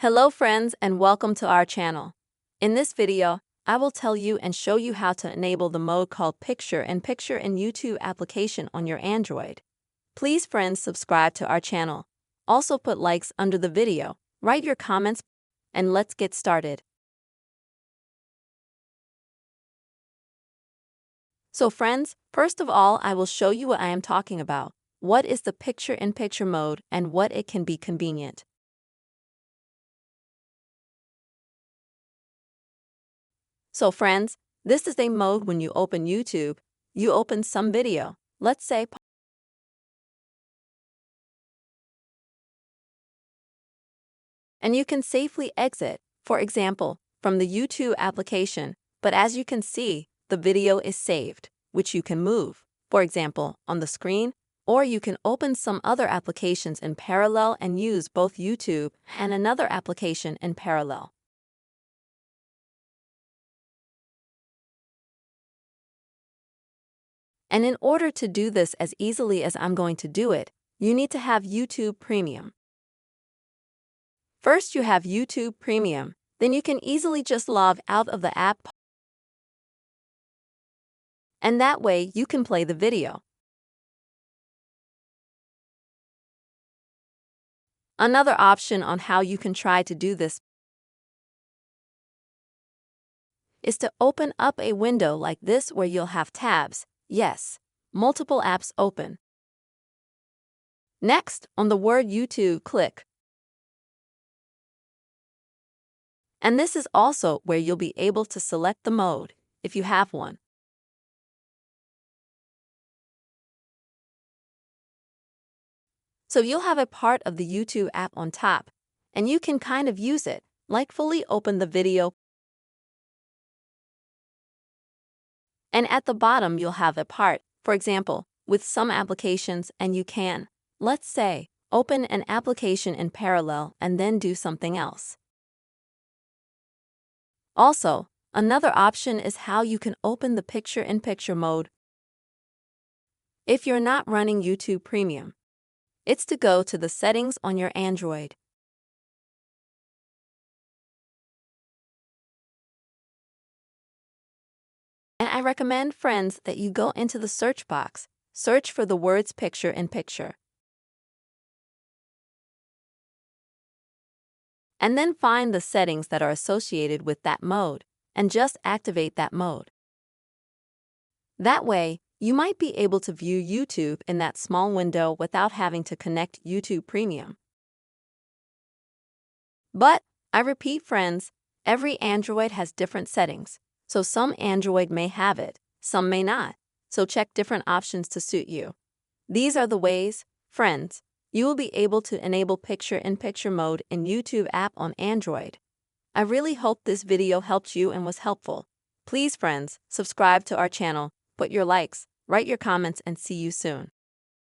Hello friends and welcome to our channel. In this video, I will tell you and show you how to enable the mode called Picture-in-Picture in YouTube application on your Android. Please friends subscribe to our channel. Also put likes under the video, write your comments, and let's get started. So friends, first of all I will show you what I am talking about. What is the Picture-in-Picture mode and what it can be convenient. So friends, this is a mode when you open YouTube, you open some video, let's say, and you can safely exit, for example, from the YouTube application, but as you can see, the video is saved, which you can move, for example, on the screen, or you can open some other applications in parallel and use both YouTube and another application in parallel. And in order to do this as easily as I'm going to do it, you need to have YouTube Premium. First, you have YouTube Premium, then you can easily just log out of the app, and that way you can play the video. Another option on how you can try to do this is to open up a window like this where you'll have tabs. Yes, multiple apps open. Next, on the word YouTube, click. And this is also where you'll be able to select the mode, if you have one. So you'll have a part of the YouTube app on top, and you can kind of use it, like fully open the video. And at the bottom you'll have a part, for example, with some applications, and you can, let's say, open an application in parallel and then do something else. Also, another option is how you can open the Picture-in-Picture mode. If you're not running YouTube Premium, it's to go to the settings on your Android. And I recommend, friends, that you go into the search box, search for the words Picture-in-Picture. And then find the settings that are associated with that mode, and just activate that mode. That way, you might be able to view YouTube in that small window without having to connect YouTube Premium. But, I repeat friends, every Android has different settings, so some Android may have it, some may not, so check different options to suit you. These are the ways, friends, you will be able to enable Picture-in-Picture mode in YouTube app on Android. I really hope this video helped you and was helpful. Please friends, subscribe to our channel, put your likes, write your comments, and see you soon.